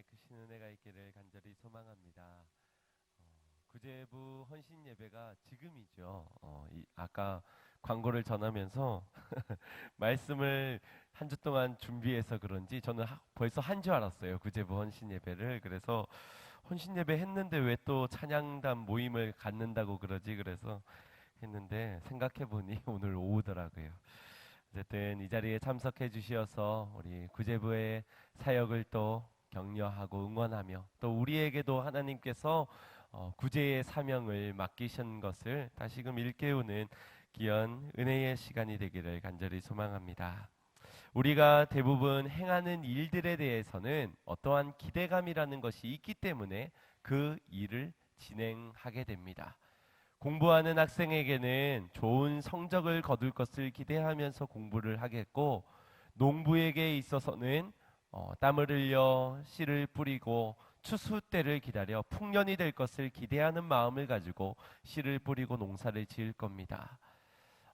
마음에 크신 은혜가 있기를 간절히 소망합니다. 구제부 헌신 예배가 지금이죠. 아까 광고를 전하면서 말씀을 한 주 동안 준비해서 그런지 저는 벌써 한 줄 알았어요. 구제부 헌신 예배를. 그래서 헌신 예배 했는데 왜 또 찬양단 모임을 갖는다고 그러지? 그래서 했는데 생각해 보니 오늘 오후더라고요. 어쨌든 이 자리에 참석해 주시어서 우리 구제부의 사역을 또 격려하고 응원하며 또 우리에게도 하나님께서 구제의 사명을 맡기신 것을 다시금 일깨우는 귀한 은혜의 시간이 되기를 간절히 소망합니다. 우리가 대부분 행하는 일들에 대해서는 어떠한 기대감이라는 것이 있기 때문에 그 일을 진행하게 됩니다. 공부하는 학생에게는 좋은 성적을 거둘 것을 기대하면서 공부를 하겠고, 농부에게 있어서는 땀을 흘려 씨를 뿌리고 추수 때를 기다려 풍년이 될 것을 기대하는 마음을 가지고 씨를 뿌리고 농사를 지을 겁니다.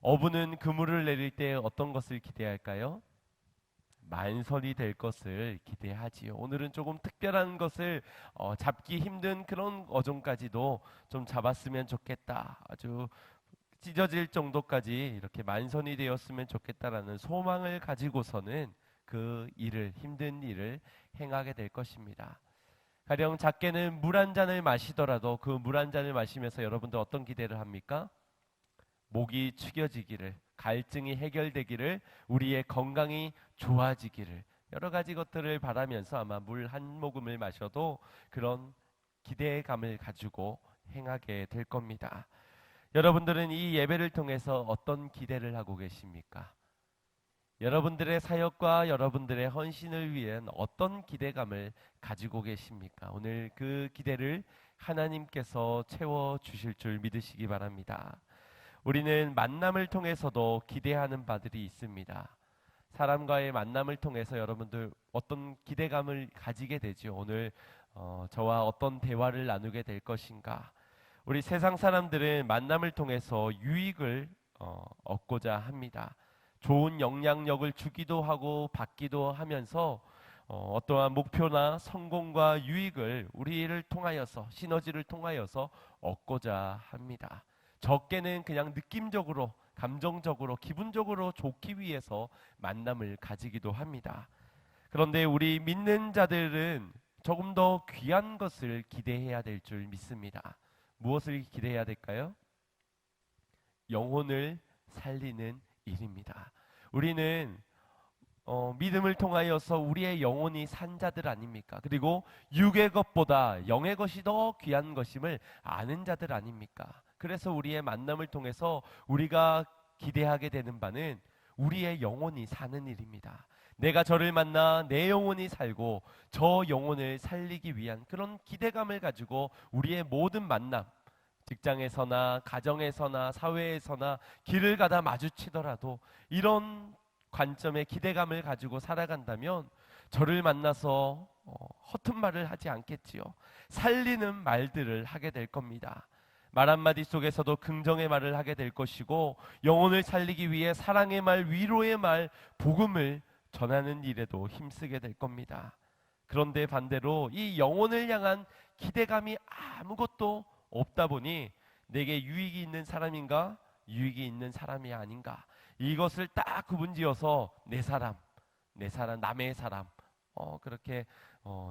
어부는 그물을 내릴 때 어떤 것을 기대할까요? 만선이 될 것을 기대하지요. 오늘은 조금 특별한 것을 잡기 힘든 그런 어종까지도 좀 잡았으면 좋겠다. 아주 찢어질 정도까지 이렇게 만선이 되었으면 좋겠다라는 소망을 가지고서는 그 일을, 힘든 일을 행하게 될 것입니다. 가령 작게는 물 한 잔을 마시더라도 그 물 한 잔을 마시면서 여러분들 어떤 기대를 합니까? 목이 축여지기를, 갈증이 해결되기를, 우리의 건강이 좋아지기를, 여러 가지 것들을 바라면서 아마 물 한 모금을 마셔도 그런 기대감을 가지고 행하게 될 겁니다. 여러분들은 이 예배를 통해서 어떤 기대를 하고 계십니까? 여러분들의 사역과 여러분들의 헌신을 위한 어떤 기대감을 가지고 계십니까? 오늘 그 기대를 하나님께서 채워 주실 줄 믿으시기 바랍니다. 우리는 만남을 통해서도 기대하는 바들이 있습니다. 사람과의 만남을 통해서 여러분들 어떤 기대감을 가지게 되죠. 오늘 저와 어떤 대화를 나누게 될 것인가. 우리 세상 사람들은 만남을 통해서 유익을 얻고자 합니다. 좋은 영향력을 주기도 하고 받기도 하면서 어떠한 목표나 성공과 유익을 우리를 통하여서, 시너지를 통하여서 얻고자 합니다. 적게는 그냥 느낌적으로, 감정적으로, 기분적으로 좋기 위해서 만남을 가지기도 합니다. 그런데 우리 믿는 자들은 조금 더 귀한 것을 기대해야 될 줄 믿습니다. 무엇을 기대해야 될까요? 영혼을 살리는 일입니다. 우리는 믿음을 통하여서 우리의 영혼이 산 자들 아닙니까? 그리고 육의 것보다 영의 것이 더 귀한 것임을 아는 자들 아닙니까? 그래서 우리의 만남을 통해서 우리가 기대하게 되는 바는 우리의 영혼이 사는 일입니다. 내가 저를 만나 내 영혼이 살고 저 영혼을 살리기 위한 그런 기대감을 가지고 우리의 모든 만남, 직장에서나 가정에서나 사회에서나 길을 가다 마주치더라도 이런 관점의 기대감을 가지고 살아간다면 저를 만나서 허튼 말을 하지 않겠지요. 살리는 말들을 하게 될 겁니다. 말 한마디 속에서도 긍정의 말을 하게 될 것이고, 영혼을 살리기 위해 사랑의 말, 위로의 말, 복음을 전하는 일에도 힘쓰게 될 겁니다. 그런데 반대로 이 영혼을 향한 기대감이 아무것도 없다 보니 내게 유익이 있는 사람인가, 유익이 있는 사람이 아닌가, 이것을 딱 구분지어서 내 사람, 내 사람, 남의 사람, 그렇게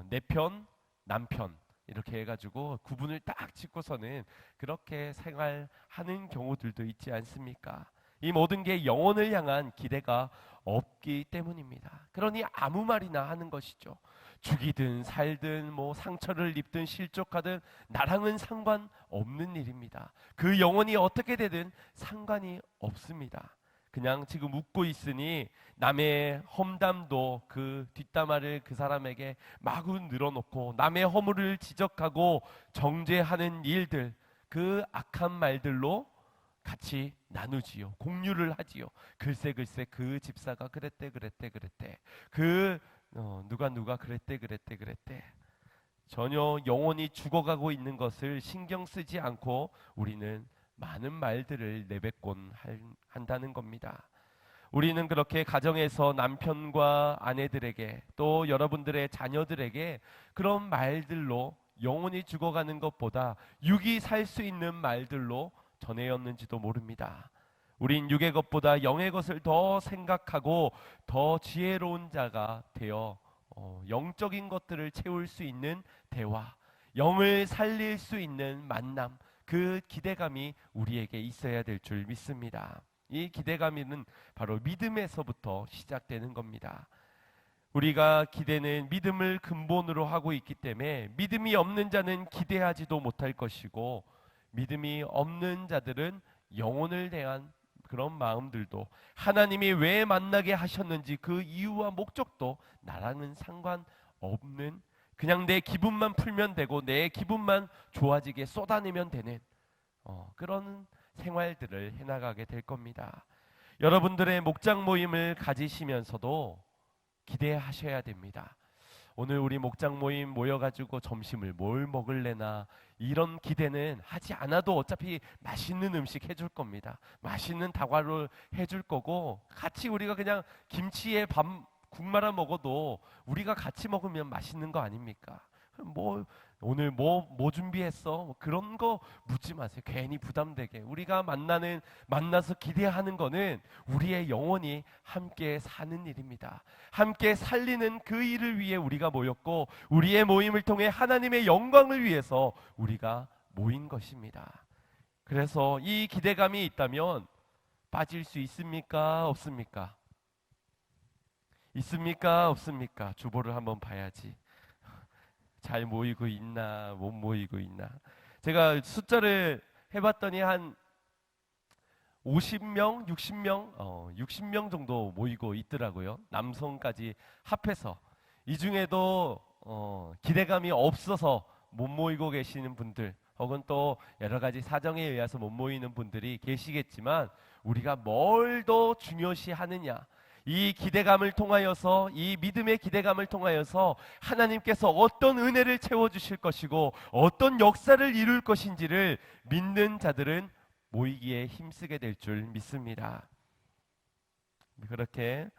내 편, 남편 이렇게 해가지고 구분을 딱 짓고서는 그렇게 생활하는 경우들도 있지 않습니까? 이 모든 게 영혼을 향한 기대가 없기 때문입니다. 그러니 아무 말이나 하는 것이죠. 죽이든 살든 뭐 상처를 입든 실족하든 나랑은 상관없는 일입니다. 그 영혼이 어떻게 되든 상관이 없습니다. 그냥 지금 웃고 있으니 남의 험담도 그 뒷담화를 그 사람에게 마구 늘어놓고 남의 허물을 지적하고 정죄하는 일들, 그 악한 말들로 같이 나누지요. 공유를 하지요. 글쎄 그 집사가 그랬대 그 누가 그랬대. 전혀 영혼이 죽어가고 있는 것을 신경 쓰지 않고 우리는 많은 말들을 내뱉곤 한다는 겁니다. 우리는 그렇게 가정에서 남편과 아내들에게 또 여러분들의 자녀들에게 그런 말들로 영혼이 죽어가는 것보다 육이 살 수 있는 말들로 전해였는지도 모릅니다. 우린 육의 것보다 영의 것을 더 생각하고 더 지혜로운 자가 되어 영적인 것들을 채울 수 있는 대화, 영을 살릴 수 있는 만남, 그 기대감이 우리에게 있어야 될 줄 믿습니다. 이 기대감은 바로 믿음에서부터 시작되는 겁니다. 우리가 기대는 믿음을 근본으로 하고 있기 때문에 믿음이 없는 자는 기대하지도 못할 것이고, 믿음이 없는 자들은 영혼을 대한 그런 마음들도, 하나님이 왜 만나게 하셨는지 그 이유와 목적도 나랑은 상관없는, 그냥 내 기분만 풀면 되고 내 기분만 좋아지게 쏟아내면 되는 그런 생활들을 해나가게 될 겁니다. 여러분들의 목장 모임을 가지시면서도 기대하셔야 됩니다. 오늘 우리 목장 모임 모여가지고 점심을 뭘 먹을래나, 이런 기대는 하지 않아도 어차피 맛있는 음식 해줄 겁니다. 맛있는 다과를 해줄 거고, 같이 우리가 그냥 김치에 국 말아 먹어도 우리가 같이 먹으면 맛있는 거 아닙니까? 오늘 뭐 준비했어? 그런 거 묻지 마세요. 괜히 부담되게. 우리가 만나서 기대하는 거는 우리의 영혼이 함께 사는 일입니다. 함께 살리는 그 일을 위해 우리가 모였고, 우리의 모임을 통해 하나님의 영광을 위해서 우리가 모인 것입니다. 그래서 이 기대감이 있다면 빠질 수 있습니까? 없습니까? 있습니까? 없습니까? 주보를 한번 봐야지. 잘 모이고 있나, 못 모이고 있나. 제가 숫자를 해봤더니 한 50명, 60명, 60명 정도 모이고 있더라고요. 남성까지 합해서. 이 중에도 기대감이 없어서 못 모이고 계시는 분들, 혹은 또 여러 가지 사정에 의해서 못 모이는 분들이 계시겠지만, 우리가 뭘 더 중요시 하느냐, 이 기대감을 통하여서, 이 믿음의 기대감을 통하여서 하나님께서 어떤 은혜를 채워주실 것이고 어떤 역사를 이룰 것인지를 믿는 자들은 모이기에 힘쓰게 될 줄 믿습니다. 그렇게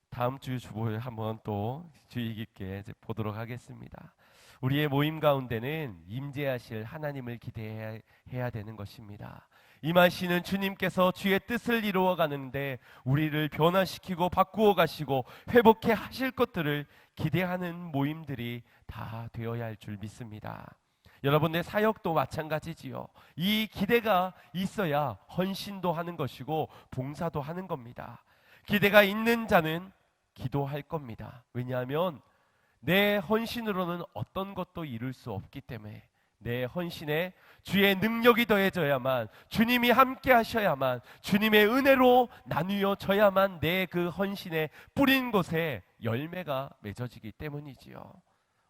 다음 주 주보를 한번 또 주의 깊게 보도록 하겠습니다. 우리의 모임 가운데는 임재하실 하나님을 기대해야 되는 것입니다. 임하시는 주님께서 주의 뜻을 이루어 가는데 우리를 변화시키고 바꾸어 가시고 회복해 하실 것들을 기대하는 모임들이 다 되어야 할 줄 믿습니다. 여러분의 사역도 마찬가지지요. 이 기대가 있어야 헌신도 하는 것이고 봉사도 하는 겁니다. 기대가 있는 자는 기도할 겁니다. 왜냐하면 내 헌신으로는 어떤 것도 이룰 수 없기 때문에, 내 헌신에 주의 능력이 더해져야만, 주님이 함께 하셔야만, 주님의 은혜로 나누어져야만 내 그 헌신에 뿌린 곳에 열매가 맺어지기 때문이지요.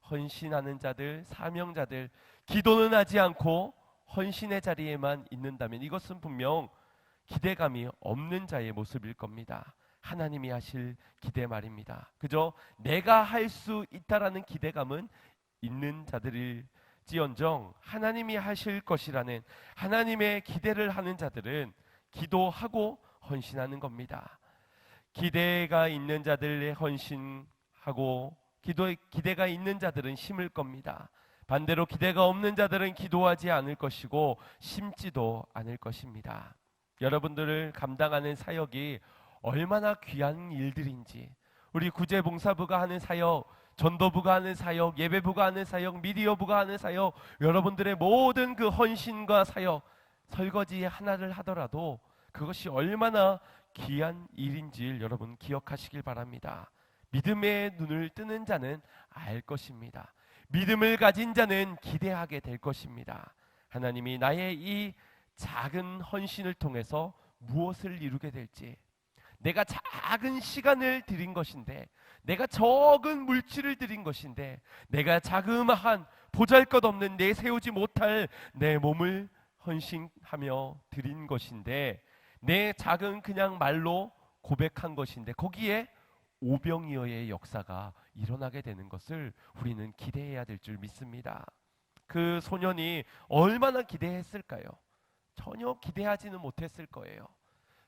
헌신하는 자들, 사명자들, 기도는 하지 않고 헌신의 자리에만 있는다면 이것은 분명 기대감이 없는 자의 모습일 겁니다. 하나님이 하실 기대 말입니다. 그저 내가 할 수 있다라는 기대감은 있는 자들일지언정, 하나님이 하실 것이라는 하나님의 기대를 하는 자들은 기도하고 헌신하는 겁니다. 기대가 있는 자들의 헌신하고 기대가 있는 자들은 심을 겁니다. 반대로 기대가 없는 자들은 기도하지 않을 것이고 심지도 않을 것입니다. 여러분들을 감당하는 사역이 얼마나 귀한 일들인지, 우리 구제봉사부가 하는 사역, 전도부가 하는 사역, 예배부가 하는 사역, 미디어부가 하는 사역, 여러분들의 모든 그 헌신과 사역, 설거지 하나를 하더라도 그것이 얼마나 귀한 일인지 여러분 기억하시길 바랍니다. 믿음의 눈을 뜨는 자는 알 것입니다. 믿음을 가진 자는 기대하게 될 것입니다. 하나님이 나의 이 작은 헌신을 통해서 무엇을 이루게 될지, 내가 작은 시간을 드린 것인데, 내가 적은 물질을 드린 것인데, 내가 자그마한 보잘것없는 내세우지 못할 내 몸을 헌신하며 드린 것인데, 내 작은 그냥 말로 고백한 것인데 거기에 오병이어의 역사가 일어나게 되는 것을 우리는 기대해야 될 줄 믿습니다. 그 소년이 얼마나 기대했을까요? 전혀 기대하지는 못했을 거예요.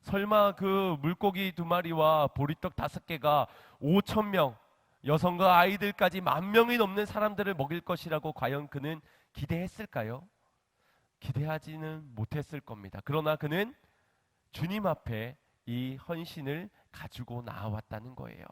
설마 그 물고기 2마리와 보리떡 5개가 5,000명, 여성과 아이들까지 10,000명이 넘는 사람들을 먹일 것이라고 과연 그는 기대했을까요? 기대하지는 못했을 겁니다. 그러나 그는 주님 앞에 이 헌신을 가지고 나왔다는 거예요.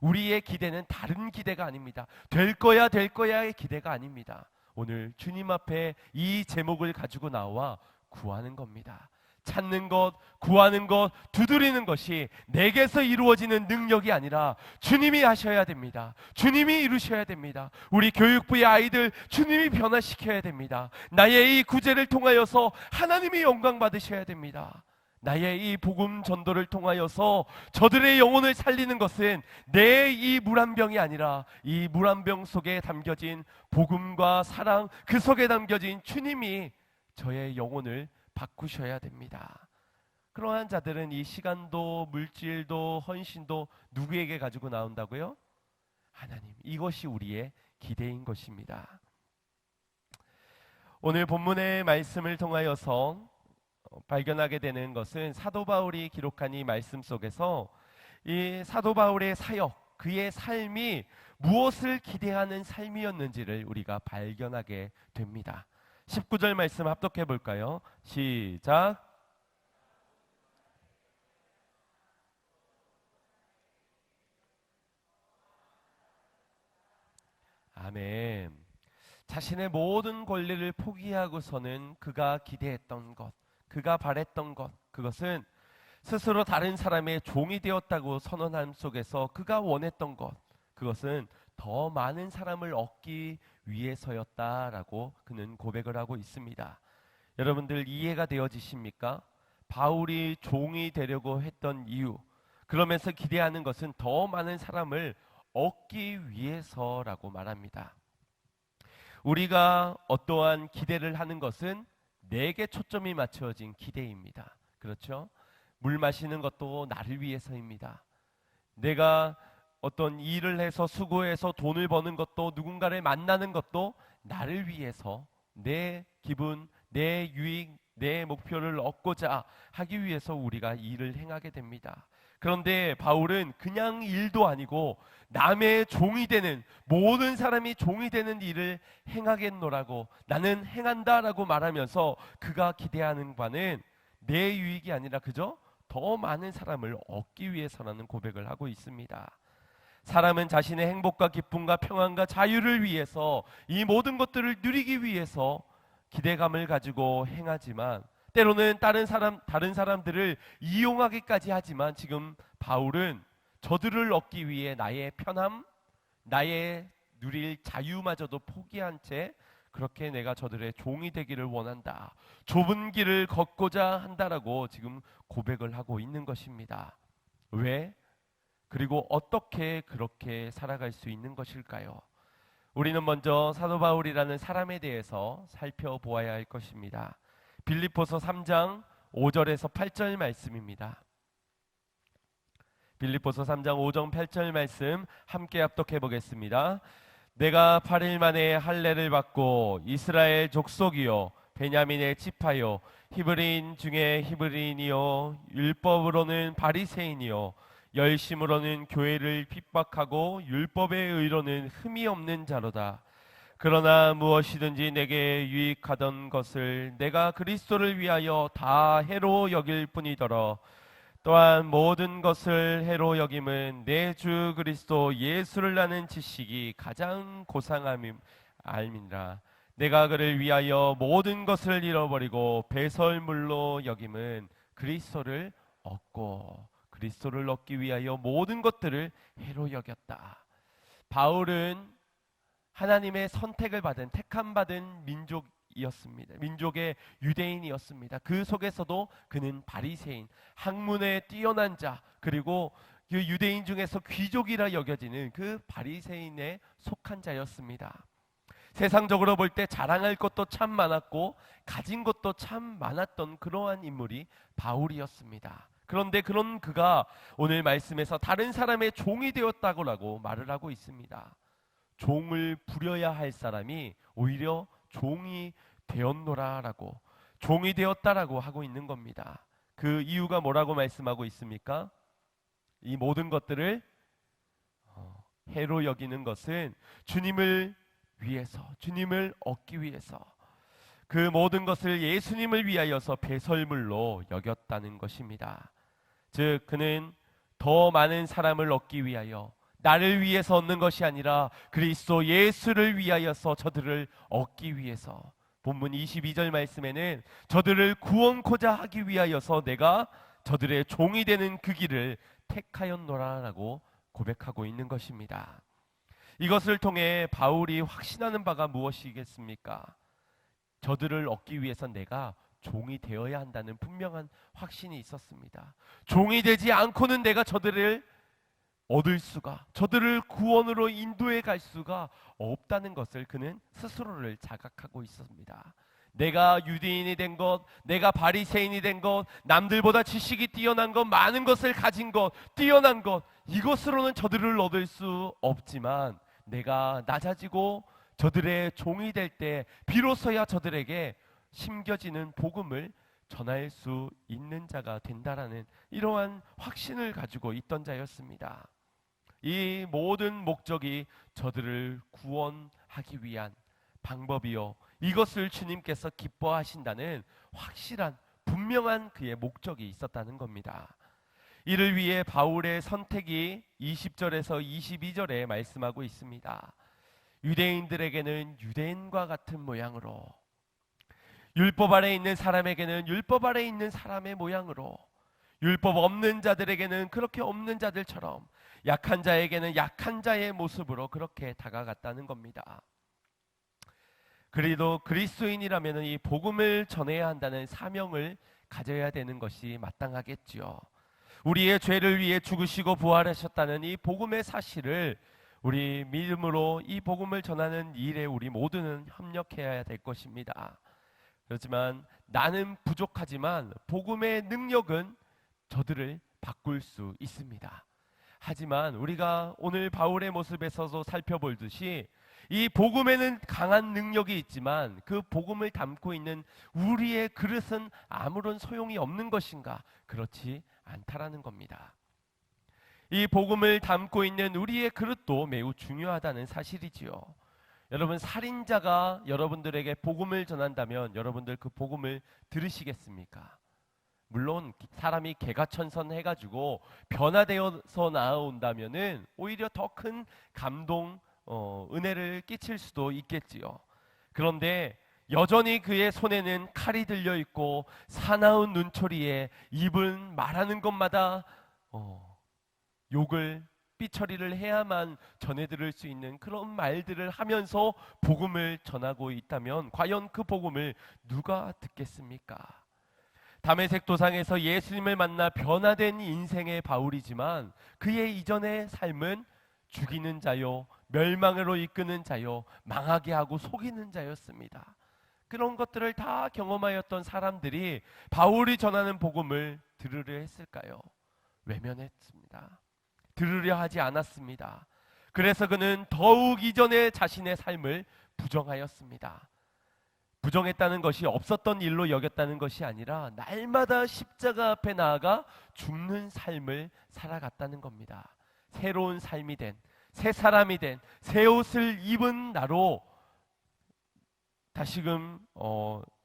우리의 기대는 다른 기대가 아닙니다. 될 거야 될 거야의 기대가 아닙니다. 오늘 주님 앞에 이 제목을 가지고 나와 구하는 겁니다. 찾는 것, 구하는 것, 두드리는 것이 내게서 이루어지는 능력이 아니라 주님이 하셔야 됩니다. 주님이 이루셔야 됩니다. 우리 교육부의 아이들 주님이 변화시켜야 됩니다. 나의 이 구제를 통하여서 하나님이 영광 받으셔야 됩니다. 나의 이 복음 전도를 통하여서 저들의 영혼을 살리는 것은 내 이 물 한 병이 아니라 이 물 한 병 속에 담겨진 복음과 사랑, 그 속에 담겨진 주님이 저의 영혼을 바꾸셔야 됩니다. 그러한 자들은 이 시간도 물질도 헌신도 누구에게 가지고 나온다고요? 하나님. 이것이 우리의 기대인 것입니다. 오늘 본문의 말씀을 통하여서 발견하게 되는 것은 사도 바울이 기록한 이 말씀 속에서 이 사도 바울의 사역, 그의 삶이 무엇을 기대하는 삶이었는지를 우리가 발견하게 됩니다. 19절 말씀 합독해 볼까요? 시작. 아멘. 자신의 모든 권리를 포기하고서는 그가 기대했던 것, 그가 바랬던 것, 그것은 스스로 다른 사람의 종이 되었다고 선언함 속에서 그가 원했던 것, 그것은 더 많은 사람을 얻기 위해서였다라고 그는 고백을 하고 있습니다. 여러분들 이해가 되어지십니까? 바울이 종이 되려고 했던 이유, 그러면서 기대하는 것은 더 많은 사람을 얻기 위해서라고 말합니다. 우리가 어떠한 기대를 하는 것은 내게 초점이 맞춰진 기대입니다. 그렇죠? 물 마시는 것도 나를 위해서입니다. 내가 어떤 일을 해서 수고해서 돈을 버는 것도, 누군가를 만나는 것도 나를 위해서, 내 기분, 내 유익, 내 목표를 얻고자 하기 위해서 우리가 일을 행하게 됩니다. 그런데 바울은 그냥 일도 아니고 남의 종이 되는, 모든 사람이 종이 되는 일을 행하겠노라고, 나는 행한다라고 말하면서 그가 기대하는 바는 내 유익이 아니라 그저 더 많은 사람을 얻기 위해서라는 고백을 하고 있습니다. 사람은 자신의 행복과 기쁨과 평안과 자유를 위해서, 이 모든 것들을 누리기 위해서 기대감을 가지고 행하지만 때로는 다른 사람들을 이용하기까지 하지만, 지금 바울은 저들을 얻기 위해 나의 편함, 나의 누릴 자유마저도 포기한 채 그렇게 내가 저들의 종이 되기를 원한다, 좁은 길을 걷고자 한다라고 지금 고백을 하고 있는 것입니다. 왜? 그리고 어떻게 그렇게 살아갈 수 있는 것일까요? 우리는 먼저 사도 바울이라는 사람에 대해서 살펴보아야 할 것입니다. 빌립보서 3장 5절에서 8절 말씀입니다. 빌립보서 3장 5절 8절 말씀 함께 합독해 보겠습니다. 내가 8일 만에 할례를 받고 이스라엘 족속이요 베냐민의 지파요 히브리인 중에 히브리인이요 율법으로는 바리새인이요 열심으로는 교회를 핍박하고 율법의 의로는 흠이 없는 자로다. 그러나 무엇이든지 내게 유익하던 것을 내가 그리스도를 위하여 다 해로 여길 뿐이더러 또한 모든 것을 해로 여김은 내 주 그리스도 예수를 아는 지식이 가장 고상함임 알미니라. 내가 그를 위하여 모든 것을 잃어버리고 배설물로 여김은 그리스도를 얻고 그리스도를 얻기 위하여 모든 것들을 해로 여겼다. 바울은 하나님의 선택을 받은, 택함 받은 민족이었습니다. 민족의 유대인이었습니다. 그 속에서도 그는 바리새인, 학문에 뛰어난 자, 그리고 그 유대인 중에서 귀족이라 여겨지는 그 바리새인에 속한 자였습니다. 세상적으로 볼 때 자랑할 것도 참 많았고 가진 것도 참 많았던 그러한 인물이 바울이었습니다. 그런데 그런 그가 오늘 말씀에서 다른 사람의 종이 되었다고 말을 하고 있습니다. 종을 부려야 할 사람이 오히려 종이 되었노라라고, 종이 되었다라고 하고 있는 겁니다. 그 이유가 뭐라고 말씀하고 있습니까? 이 모든 것들을 해로 여기는 것은 주님을 위해서, 주님을 얻기 위해서, 그 모든 것을 예수님을 위하여서 배설물로 여겼다는 것입니다. 즉 그는 더 많은 사람을 얻기 위하여, 나를 위해서 얻는 것이 아니라 그리스도 예수를 위하여서 저들을 얻기 위해서, 본문 22절 말씀에는 저들을 구원코자 하기 위하여서 내가 저들의 종이 되는 그 길을 택하였노라라고 고백하고 있는 것입니다. 이것을 통해 바울이 확신하는 바가 무엇이겠습니까? 저들을 얻기 위해서 내가 종이 되어야 한다는 분명한 확신이 있었습니다. 종이 되지 않고는 내가 저들을 얻을 수가, 저들을 구원으로 인도해 갈 수가 없다는 것을 그는 스스로를 자각하고 있었습니다. 내가 유대인이 된 것, 내가 바리새인이 된 것, 남들보다 지식이 뛰어난 것, 많은 것을 가진 것, 뛰어난 것, 이것으로는 저들을 얻을 수 없지만 내가 낮아지고 저들의 종이 될 때 비로소야 저들에게 심겨지는 복음을 전할 수 있는 자가 된다라는 이러한 확신을 가지고 있던 자였습니다. 이 모든 목적이 저들을 구원하기 위한 방법이요, 이것을 주님께서 기뻐하신다는 확실한 분명한 그의 목적이 있었다는 겁니다. 이를 위해 바울의 선택이 20절에서 22절에 말씀하고 있습니다. 유대인들에게는 유대인과 같은 모양으로, 율법 아래 있는 사람에게는 율법 아래 있는 사람의 모양으로, 율법 없는 자들에게는 그렇게 없는 자들처럼, 약한 자에게는 약한 자의 모습으로 그렇게 다가갔다는 겁니다. 그래도 그리스도인이라면 이 복음을 전해야 한다는 사명을 가져야 되는 것이 마땅하겠지요. 우리의 죄를 위해 죽으시고 부활하셨다는 이 복음의 사실을 우리 믿음으로 이 복음을 전하는 일에 우리 모두는 협력해야 될 것입니다. 그렇지만 나는 부족하지만 복음의 능력은 저들을 바꿀 수 있습니다. 하지만 우리가 오늘 바울의 모습에서도 살펴볼 듯이 이 복음에는 강한 능력이 있지만 그 복음을 담고 있는 우리의 그릇은 아무런 소용이 없는 것인가? 그렇지 않다라는 겁니다. 이 복음을 담고 있는 우리의 그릇도 매우 중요하다는 사실이지요. 여러분, 살인자가 여러분들에게 복음을 전한다면 여러분들 그 복음을 들으시겠습니까? 물론 사람이 개가천선해가지고 변화되어서 나아온다면은 오히려 더 큰 감동, 은혜를 끼칠 수도 있겠지요. 그런데 여전히 그의 손에는 칼이 들려 있고 사나운 눈초리에 입은 말하는 것마다 욕을, 삐처리를 해야만 전해들을 수 있는 그런 말들을 하면서 복음을 전하고 있다면 과연 그 복음을 누가 듣겠습니까? 다메섹 도상에서 예수님을 만나 변화된 인생의 바울이지만 그의 이전의 삶은 죽이는 자요, 멸망으로 이끄는 자요, 망하게 하고 속이는 자였습니다. 그런 것들을 다 경험하였던 사람들이 바울이 전하는 복음을 들으려 했을까요? 외면했습니다. 들으려 하지 않았습니다. 그래서 그는 더욱 이전의 자신의 삶을 부정하였습니다. 부정했다는 것이 없었던 일로 여겼다는 것이 아니라 날마다 십자가 앞에 나아가 죽는 삶을 살아갔다는 겁니다. 새로운 삶이 된, 새 사람이 된, 새 옷을 입은 나로 다시금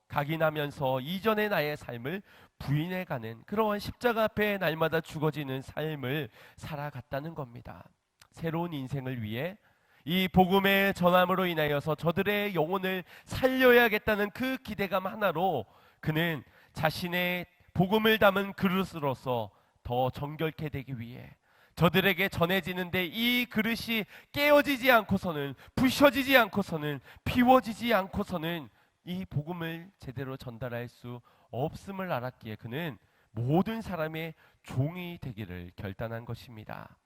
각인하면서 이전의 나의 삶을 부인해가는 그러한 십자가 앞에 날마다 죽어지는 삶을 살아갔다는 겁니다. 새로운 인생을 위해 이 복음의 전함으로 인하여서 저들의 영혼을 살려야겠다는 그 기대감 하나로 그는 자신의 복음을 담은 그릇으로서 더 정결케 되기 위해 저들에게 전해지는데 이 그릇이 깨어지지 않고서는, 부셔지지 않고서는, 피워지지 않고서는 이 복음을 제대로 전달할 수 없음을 알았기에 그는 모든 사람의 종이 되기를 결단한 것입니다.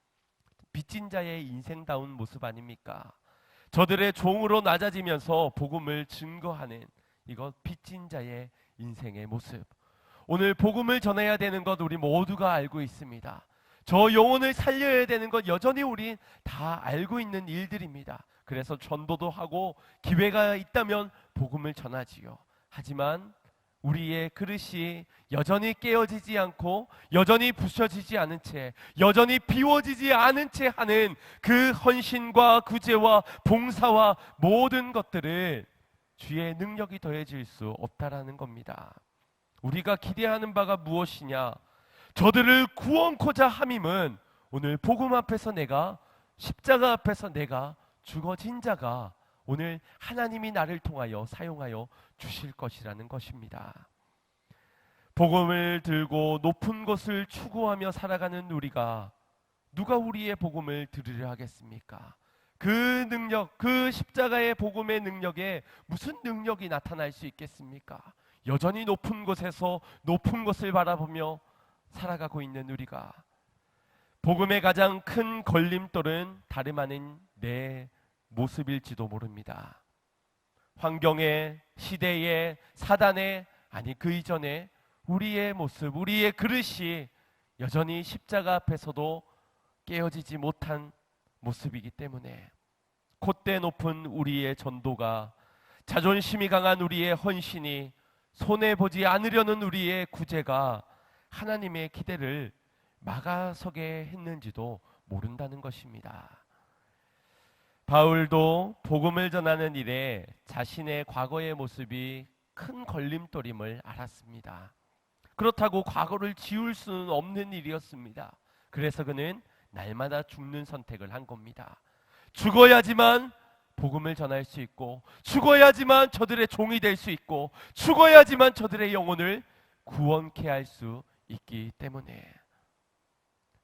빚진 자의 인생다운 모습 아닙니까? 저들의 종으로 낮아지면서 복음을 증거하는 이것, 빚진 자의 인생의 모습. 오늘 복음을 전해야 되는 것 우리 모두가 알고 있습니다. 저 영혼을 살려야 되는 것 여전히 우리 다 알고 있는 일들입니다. 그래서 전도도 하고 기회가 있다면 복음을 전하지요. 하지만 우리의 그릇이 여전히 깨어지지 않고 여전히 부셔지지 않은 채 여전히 비워지지 않은 채 하는 그 헌신과 구제와 봉사와 모든 것들을 주의 능력이 더해질 수 없다라는 겁니다. 우리가 기대하는 바가 무엇이냐? 저들을 구원코자 함임은 오늘 복음 앞에서 내가 십자가 앞에서 내가 죽어진 자가 오늘 하나님이 나를 통하여 사용하여 주실 것이라는 것입니다. 복음을 들고 높은 것을 추구하며 살아가는 우리가 누가 우리의 복음을 들으려 하겠습니까? 그 능력, 그 십자가의 복음의 능력에 무슨 능력이 나타날 수 있겠습니까? 여전히 높은 곳에서 높은 것을 바라보며 살아가고 있는 우리가 복음의 가장 큰 걸림돌은 다름 아닌 내 모습일지도 모릅니다. 환경의, 시대의, 사단의, 아니 그 이전에 우리의 모습, 우리의 그릇이 여전히 십자가 앞에서도 깨어지지 못한 모습이기 때문에 콧대 높은 우리의 전도가, 자존심이 강한 우리의 헌신이, 손해보지 않으려는 우리의 구제가 하나님의 기대를 막아서게 했는지도 모른다는 것입니다. 바울도 복음을 전하는 일에 자신의 과거의 모습이 큰 걸림돌임을 알았습니다. 그렇다고 과거를 지울 수는 없는 일이었습니다. 그래서 그는 날마다 죽는 선택을 한 겁니다. 죽어야지만 복음을 전할 수 있고, 죽어야지만 저들의 종이 될 수 있고, 죽어야지만 저들의 영혼을 구원케 할 수 있기 때문에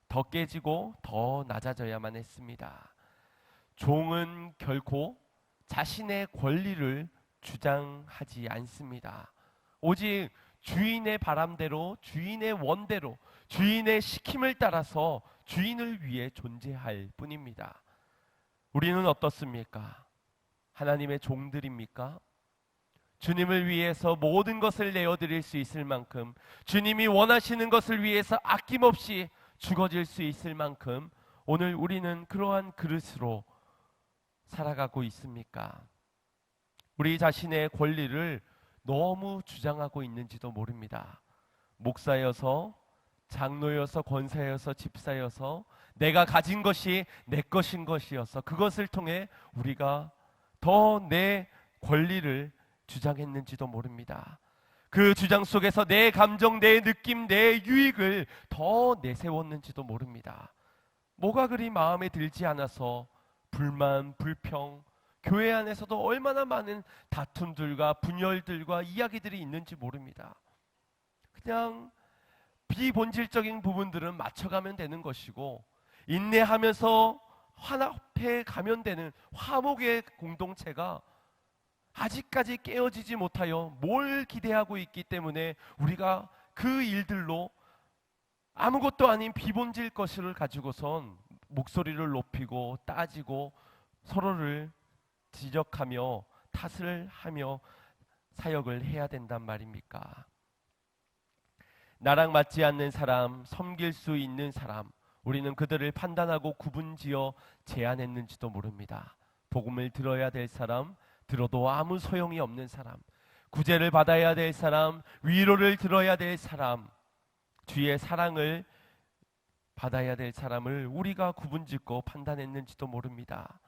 더 깨지고 더 낮아져야만 했습니다. 종은 결코 자신의 권리를 주장하지 않습니다. 오직 주인의 바람대로, 주인의 원대로, 주인의 시킴을 따라서 주인을 위해 존재할 뿐입니다. 우리는 어떻습니까? 하나님의 종들입니까? 주님을 위해서 모든 것을 내어드릴 수 있을 만큼, 주님이 원하시는 것을 위해서 아낌없이 죽어질 수 있을 만큼 오늘 우리는 그러한 그릇으로 살아가고 있습니까? 우리 자신의 권리를 너무 주장하고 있는지도 모릅니다. 목사여서, 장로여서, 권사여서, 집사여서 내가 가진 것이 내 것인 것이어서 그것을 통해 우리가 더 내 권리를 주장했는지도 모릅니다. 그 주장 속에서 내 감정, 내 느낌, 내 유익을 더 내세웠는지도 모릅니다. 뭐가 그리 마음에 들지 않아서 불만, 불평, 교회 안에서도 얼마나 많은 다툼들과 분열들과 이야기들이 있는지 모릅니다. 그냥 비본질적인 부분들은 맞춰가면 되는 것이고, 인내하면서 화합해 가면 되는 화목의 공동체가 아직까지 깨어지지 못하여 뭘 기대하고 있기 때문에 우리가 그 일들로 아무것도 아닌 비본질 것을 가지고선 목소리를 높이고 따지고 서로를 지적하며 탓을 하며 사역을 해야 된단 말입니까? 나랑 맞지 않는 사람, 섬길 수 있는 사람, 우리는 그들을 판단하고 구분지어 제안했는지도 모릅니다. 복음을 들어야 될 사람, 들어도 아무 소용이 없는 사람, 구제를 받아야 될 사람, 위로를 들어야 될 사람, 주의 사랑을 받아야 될 사람을 우리가 구분짓고 판단했는지도 모릅니다.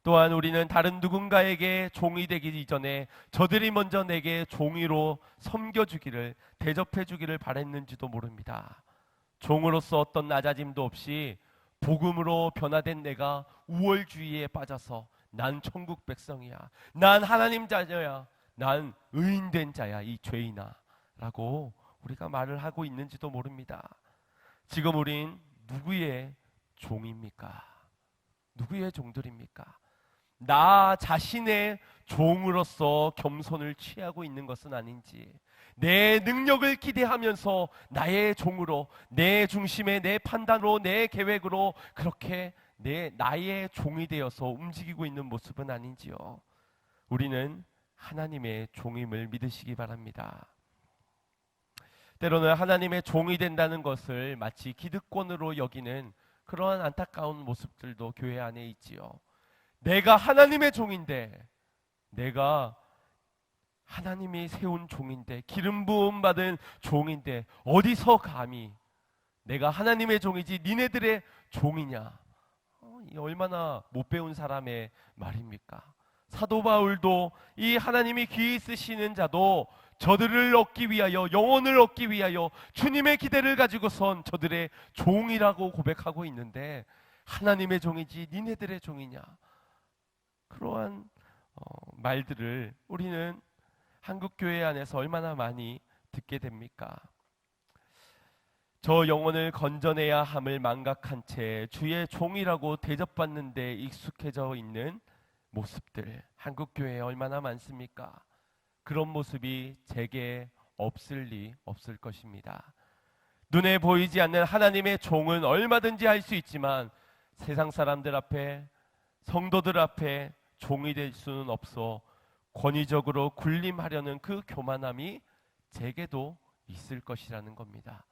또한 우리는 다른 누군가에게 종이 되기 이전에 저들이 먼저 내게 종이로 섬겨주기를, 대접해주기를 바랬는지도 모릅니다. 종으로서 어떤 낮아짐도 없이 복음으로 변화된 내가 우월주의에 빠져서 난 천국 백성이야, 난 하나님 자녀야, 난 의인된 자야, 이 죄인아 라고 우리가 말을 하고 있는지도 모릅니다. 지금 우린 누구의 종입니까? 누구의 종들입니까? 나 자신의 종으로서 겸손을 취하고 있는 것은 아닌지, 내 능력을 기대하면서 나의 종으로, 내 중심에 내 판단으로, 내 계획으로 그렇게 나의 종이 되어서 움직이고 있는 모습은 아닌지요. 우리는 하나님의 종임을 믿으시기 바랍니다. 때로는 하나님의 종이 된다는 것을 마치 기득권으로 여기는 그러한 안타까운 모습들도 교회 안에 있지요. 내가 하나님의 종인데, 내가 하나님이 세운 종인데, 기름 부음 받은 종인데 어디서 감히 내가 하나님의 종이지 니네들의 종이냐? 이 얼마나 못 배운 사람의 말입니까? 사도 바울도 이 하나님이 귀히 쓰시는 자도 저들을 얻기 위하여, 영혼을 얻기 위하여 주님의 기대를 가지고선 저들의 종이라고 고백하고 있는데, 하나님의 종이지 니네들의 종이냐? 그러한 말들을 우리는 한국교회 안에서 얼마나 많이 듣게 됩니까? 저 영혼을 건져내야 함을 망각한 채 주의 종이라고 대접받는 데 익숙해져 있는 모습들, 한국교회에 얼마나 많습니까? 그런 모습이 제게 없을 리 없을 것입니다. 눈에 보이지 않는 하나님의 종은 얼마든지 할 수 있지만 세상 사람들 앞에, 성도들 앞에 종이 될 수는 없어 권위적으로 군림하려는 그 교만함이 제게도 있을 것이라는 겁니다.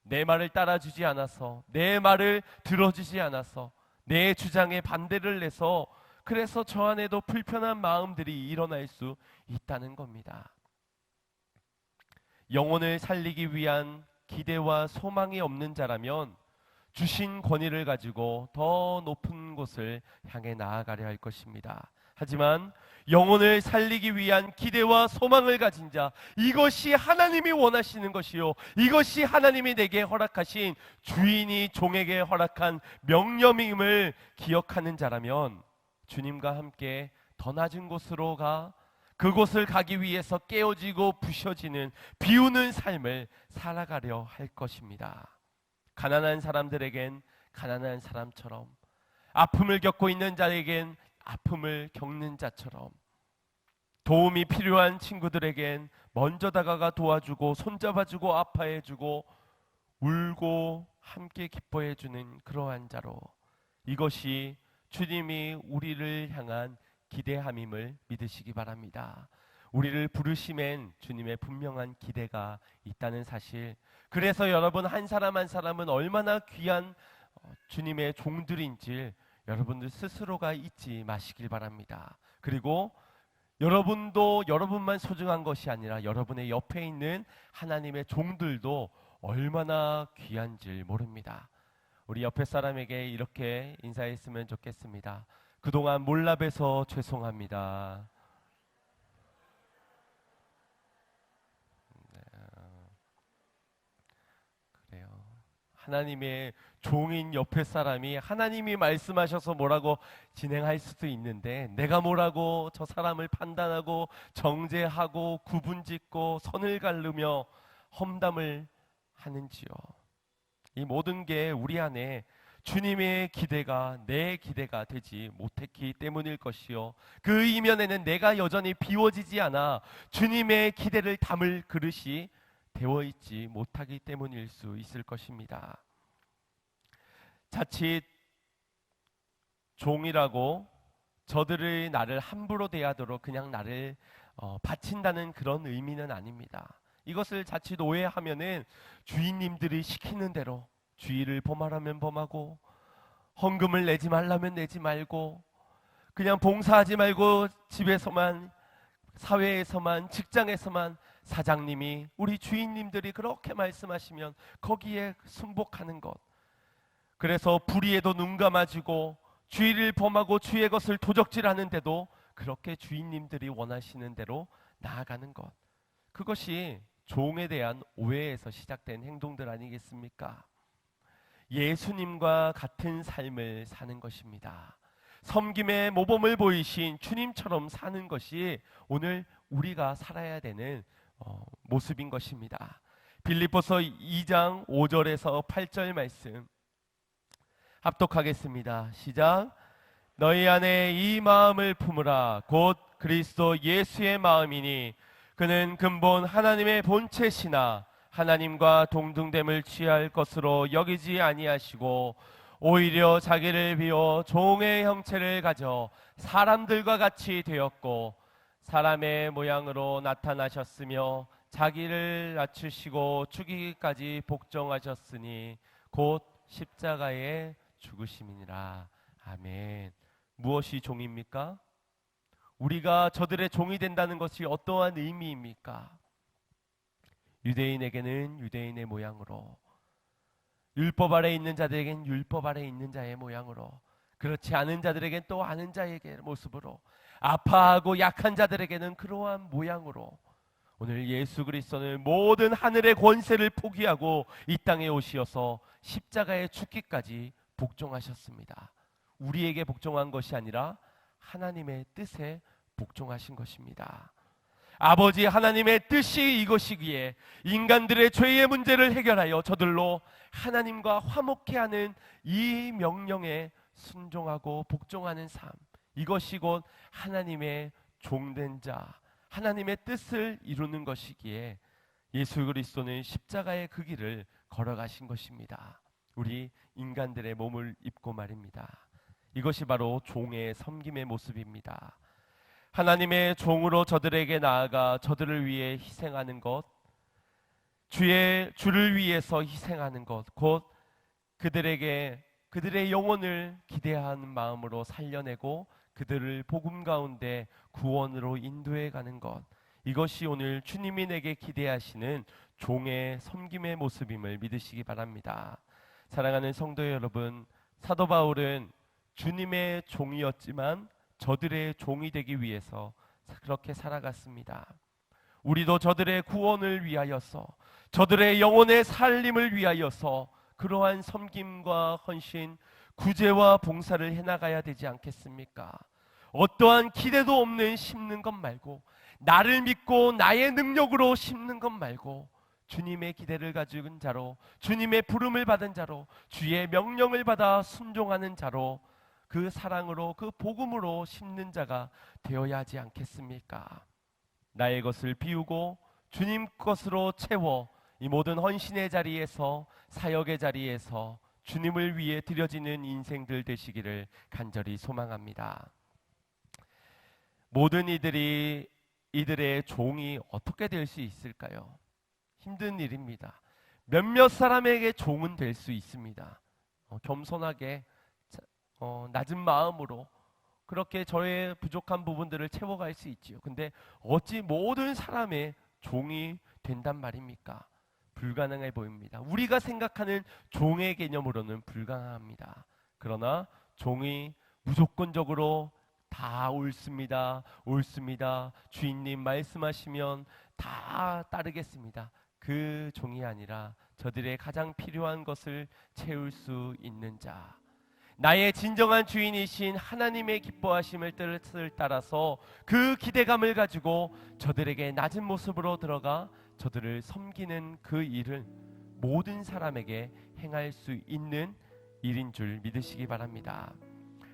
내 말을 따라주지 않아서, 내 말을 들어주지 않아서, 내 주장에 반대를 내서, 그래서 저 안에도 불편한 마음들이 일어날 수 있다는 겁니다. 영혼을 살리기 위한 기대와 소망이 없는 자라면 주신 권위를 가지고 더 높은 곳을 향해 나아가려 할 것입니다. 하지만 영혼을 살리기 위한 기대와 소망을 가진 자, 이것이 하나님이 원하시는 것이요, 이것이 하나님이 내게 허락하신, 주인이 종에게 허락한 명령임을 기억하는 자라면 주님과 함께 더 낮은 곳으로 가, 그곳을 가기 위해서 깨어지고 부셔지는, 비우는 삶을 살아가려 할 것입니다. 가난한 사람들에겐 가난한 사람처럼, 아픔을 겪고 있는 자에겐 아픔을 겪는 자처럼, 도움이 필요한 친구들에겐 먼저 다가가 도와주고 손잡아주고 아파해주고 울고 함께 기뻐해주는 그러한 자로, 이것이 주님이 우리를 향한 기대함임을 믿으시기 바랍니다. 우리를 부르심엔 주님의 분명한 기대가 있다는 사실, 그래서 여러분 한 사람 한 사람은 얼마나 귀한 주님의 종들인지 여러분들 스스로가 잊지 마시길 바랍니다. 그리고 여러분도 여러분만 소중한 것이 아니라 여러분의 옆에 있는 하나님의 종들도 얼마나 귀한지 모릅니다. 우리 옆에 사람에게 이렇게 인사했으면 좋겠습니다. 그동안 몰라봬서 죄송합니다. 네, 그래요. 하나님의 종인 옆에 사람이 하나님이 말씀하셔서 뭐라고 진행할 수도 있는데, 내가 뭐라고 저 사람을 판단하고 정죄하고 구분짓고 선을 가르며 험담을 하는지요. 이 모든 게 우리 안에 주님의 기대가 내 기대가 되지 못했기 때문일 것이요, 그 이면에는 내가 여전히 비워지지 않아 주님의 기대를 담을 그릇이 되어있지 못하기 때문일 수 있을 것입니다. 자칫 종이라고 저들의 나를 함부로 대하도록 그냥 나를 바친다는 그런 의미는 아닙니다. 이것을 자칫 오해하면은 주인님들이 시키는 대로 주의를 범하라면 범하고, 헌금을 내지 말라면 내지 말고, 그냥 봉사하지 말고 집에서만, 사회에서만, 직장에서만 사장님이, 우리 주인님들이 그렇게 말씀하시면 거기에 순복하는 것, 그래서 불의에도 눈 감아주고 주의를 범하고 주의 것을 도적질하는데도 그렇게 주인님들이 원하시는 대로 나아가는 것, 그것이 종에 대한 오해에서 시작된 행동들 아니겠습니까? 예수님과 같은 삶을 사는 것입니다. 섬김의 모범을 보이신 주님처럼 사는 것이 오늘 우리가 살아야 되는 모습인 것입니다. 빌립보서 2장 5절에서 8절 말씀 합독하겠습니다. 시작. 너희 안에 이 마음을 품으라. 곧 그리스도 예수의 마음이니 그는 근본 하나님의 본체시나 하나님과 동등됨을 취할 것으로 여기지 아니하시고 오히려 자기를 비워 종의 형체를 가져 사람들과 같이 되었고 사람의 모양으로 나타나셨으며 자기를 낮추시고 죽이기까지 복종하셨으니 곧 십자가에 죽으심이니라. 아멘. 무엇이 종입니까? 우리가 저들의 종이 된다는 것이 어떠한 의미입니까? 유대인에게는 유대인의 모양으로, 율법 아래 있는 자들에겐 율법 아래 있는 자의 모양으로, 그렇지 않은 자들에겐 또 아는 자의 모습으로, 아파하고 약한 자들에게는 그러한 모양으로 오늘 예수 그리스도는 모든 하늘의 권세를 포기하고 이 땅에 오시어서 십자가에 죽기까지 복종하셨습니다. 우리에게 복종한 것이 아니라 하나님의 뜻에 복종하신 것입니다. 아버지 하나님의 뜻이 이것이기에 인간들의 죄의 문제를 해결하여 저들로 하나님과 화목케 하는 이 명령에 순종하고 복종하는 삶, 이것이 곧 하나님의 종된 자, 하나님의 뜻을 이루는 것이기에 예수 그리스도는 십자가의 그 길을 걸어가신 것입니다. 우리 인간들의 몸을 입고 말입니다. 이것이 바로 종의 섬김의 모습입니다. 하나님의 종으로 저들에게 나아가 저들을 위해 희생하는 것, 주를 위해서 희생하는 것, 곧 그들의 영혼을 기대하는 마음으로 살려내고 그들을 복음 가운데 구원으로 인도해 가는 것, 이것이 오늘 주님이 내게 기대하시는 종의 섬김의 모습임을 믿으시기 바랍니다. 사랑하는 성도 여러분, 사도 바울은 주님의 종이었지만 저들의 종이 되기 위해서 그렇게 살아갔습니다. 우리도 저들의 구원을 위하여서, 저들의 영혼의 살림을 위하여서 그러한 섬김과 헌신, 구제와 봉사를 해나가야 되지 않겠습니까? 어떠한 기대도 없는 심는 것 말고, 나를 믿고 나의 능력으로 심는 것 말고, 주님의 기대를 가진 자로, 주님의 부름을 받은 자로, 주의 명령을 받아 순종하는 자로, 그 사랑으로, 그 복음으로 심는 자가 되어야 하지 않겠습니까? 나의 것을 비우고 주님 것으로 채워 이 모든 헌신의 자리에서, 사역의 자리에서 주님을 위해 드려지는 인생들 되시기를 간절히 소망합니다. 모든 이들의 종이 어떻게 될 수 있을까요? 힘든 일입니다. 몇몇 사람에게 종은 될 수 있습니다. 겸손하게 낮은 마음으로 그렇게 저의 부족한 부분들을 채워갈 수 있지요. 근데 어찌 모든 사람의 종이 된단 말입니까? 불가능해 보입니다. 우리가 생각하는 종의 개념으로는 불가능합니다. 그러나 종이 무조건적으로 다 옳습니다, 주인님 말씀하시면 다 따르겠습니다, 그 종이 아니라 저들의 가장 필요한 것을 채울 수 있는 자, 나의 진정한 주인이신 하나님의 기뻐하심을 뜻을 따라서 그 기대감을 가지고 저들에게 낮은 모습으로 들어가 저들을 섬기는 그 일을 모든 사람에게 행할 수 있는 일인 줄 믿으시기 바랍니다.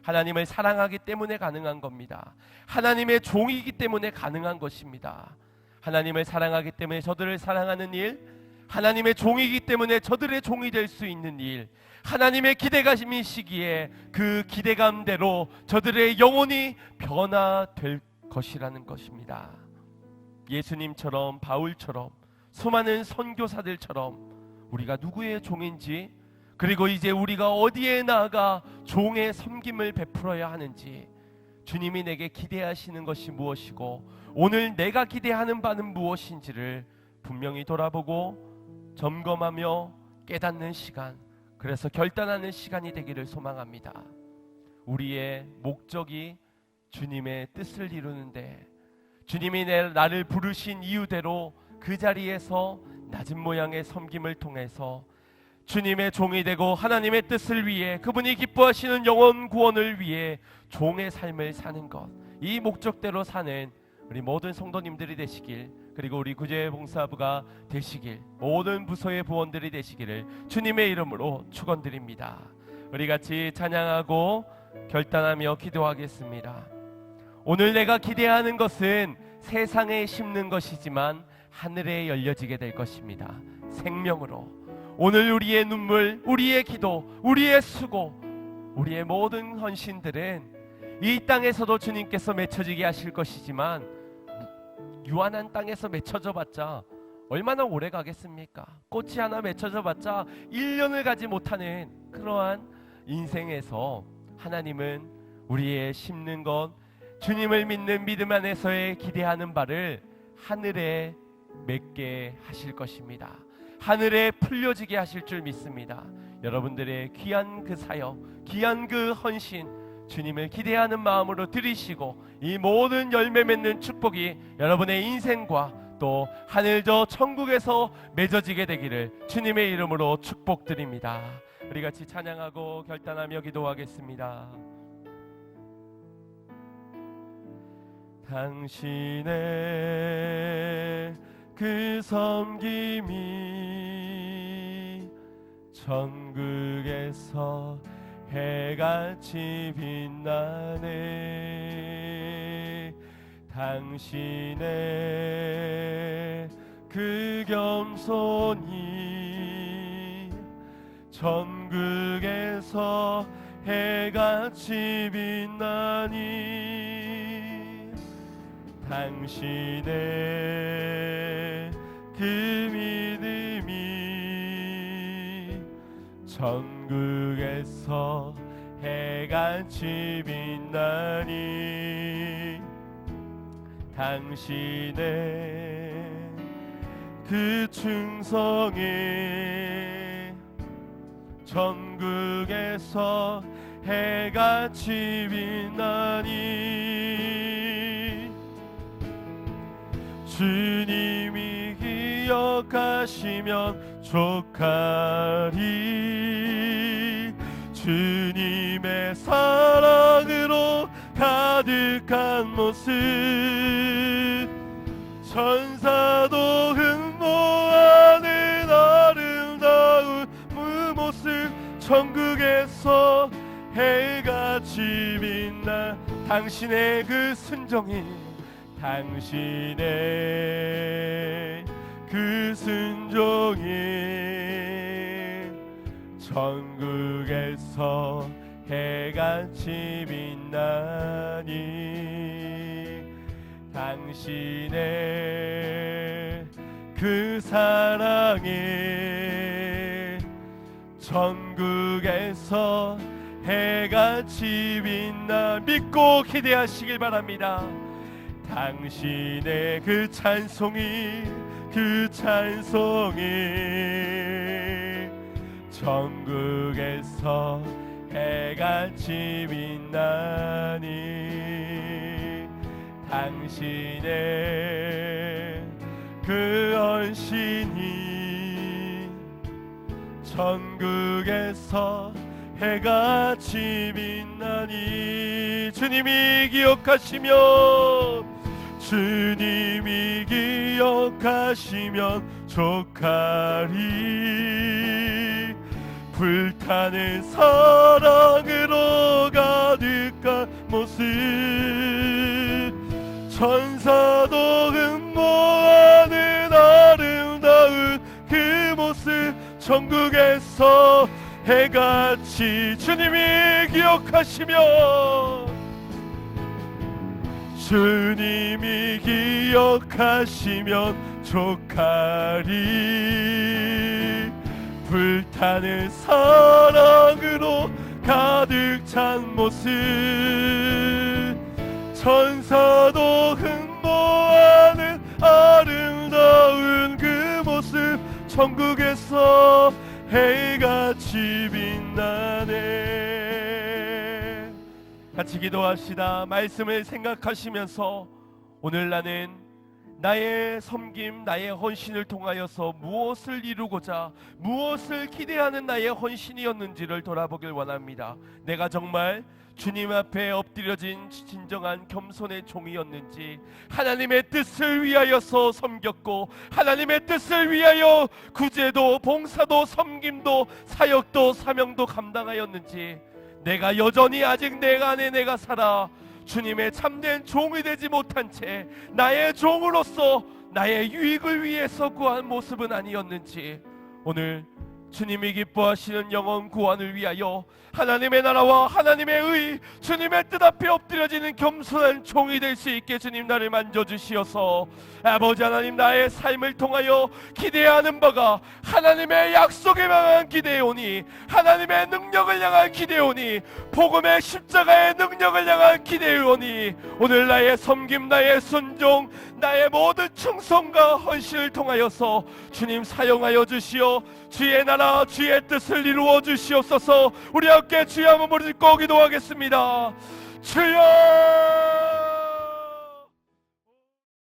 하나님을 사랑하기 때문에 가능한 겁니다. 하나님의 종이기 때문에 가능한 것입니다. 하나님을 사랑하기 때문에 저들을 사랑하는 일, 하나님의 종이기 때문에 저들의 종이 될 수 있는 일, 하나님의 기대감이시기에 그 기대감대로 저들의 영혼이 변화될 것이라는 것입니다. 예수님처럼, 바울처럼, 수많은 선교사들처럼 우리가 누구의 종인지, 그리고 이제 우리가 어디에 나아가 종의 섬김을 베풀어야 하는지, 주님이 내게 기대하시는 것이 무엇이고 오늘 내가 기대하는 바는 무엇인지를 분명히 돌아보고 점검하며 깨닫는 시간, 그래서 결단하는 시간이 되기를 소망합니다. 우리의 목적이 주님의 뜻을 이루는데, 주님이 나를 부르신 이유대로 그 자리에서 낮은 모양의 섬김을 통해서 주님의 종이 되고 하나님의 뜻을 위해, 그분이 기뻐하시는 영혼 구원을 위해 종의 삶을 사는 것, 이 목적대로 사는 우리 모든 성도님들이 되시길, 그리고 우리 구제봉사부가 되시길, 모든 부서의 부원들이 되시기를 주님의 이름으로 축원드립니다. 우리 같이 찬양하고 결단하며 기도하겠습니다. 오늘 내가 기대하는 것은 세상에 심는 것이지만 하늘에 열려지게 될 것입니다. 생명으로. 오늘 우리의 눈물, 우리의 기도, 우리의 수고, 우리의 모든 헌신들은 이 땅에서도 주님께서 맺혀지게 하실 것이지만 유한한 땅에서 맺혀져 봤자 얼마나 오래 가겠습니까? 꽃이 하나 맺혀져 봤자 1년을 가지 못하는 그러한 인생에서 하나님은 우리의 심는 것, 주님을 믿는 믿음 안에서의 기대하는 바를 하늘에 맺게 하실 것입니다. 하늘에 풀려지게 하실 줄 믿습니다. 여러분들의 귀한 그 사역, 귀한 그 헌신, 주님을 기대하는 마음으로 드리시고 이 모든 열매 맺는 축복이 여러분의 인생과 또 하늘 저 천국에서 맺어지게 되기를 주님의 이름으로 축복드립니다. 우리 같이 찬양하고 결단하며 기도하겠습니다. 당신의 그 섬김이 천국에서 해같이 빛나네. 당신의 그 겸손이 천국에서 해같이 빛나니. 당신의 그 믿음이 천국에서 해같이 빛나니. 당신의 그 충성이 천국에서 해같이 빛나니. 주님이 기억하시면 족하리. 주님의 사랑으로 가득한 모습, 천사도 흠모하는 아름다운 그 모습, 천국에서 해같이 빛나. 당신의 그 순종이, 당신의 그 순종이 천국에서 해같이 빛나니. 당신의 그 사랑이 천국에서 해같이 빛나. 믿고 기대하시길 바랍니다. 당신의 그 찬송이, 그 찬송이 천국에서 해같이 빛나니. 당신의 그 헌신이 천국에서 해같이 빛나니. 주님이 기억하시면, 주님이 기억하시면 족하리. 불타는 사랑으로 가득한 모습, 천사도 흠모하는 아름다운 그 모습, 천국에서 해같이. 주님이 기억하시면, 주님이 기억하시면 족하리. 불타는 사랑으로 가득 찬 모습, 천사도 흠모하는 아름다운 그 모습, 천국에서 해같이 빛나네. 같이 기도합시다. 말씀을 생각하시면서 오늘 나는 나의 섬김, 나의 헌신을 통하여서 무엇을 이루고자, 무엇을 기대하는 나의 헌신이었는지를 돌아보길 원합니다. 내가 정말 주님 앞에 엎드려진 진정한 겸손의 종이었는지, 하나님의 뜻을 위하여서 섬겼고 하나님의 뜻을 위하여 구제도 봉사도 섬김도 사역도 사명도 감당하였는지, 내가 여전히 아직 내가 안에 내가 살아 주님의 참된 종이 되지 못한 채 나의 종으로서 나의 유익을 위해서 구한 모습은 아니었는지, 오늘 주님이 기뻐하시는 영혼 구원을 위하여 하나님의 나라와 하나님의 의, 주님의 뜻 앞에 엎드려지는 겸손한 종이 될 수 있게 주님 나를 만져주시어서 아버지 하나님, 나의 삶을 통하여 기대하는 바가 하나님의 약속에 향한 기대오니, 하나님의 능력을 향한 기대오니, 복음의 십자가의 능력을 향한 기대오니, 오늘 나의 섬김, 나의 순종, 나의 모든 충성과 헌신을 통하여서 주님 사용하여 주시어 주의 나라 주의 뜻을 이루어 주시옵소서. 우리 함께 주의 한번 부르짖고 기도하겠습니다. 주여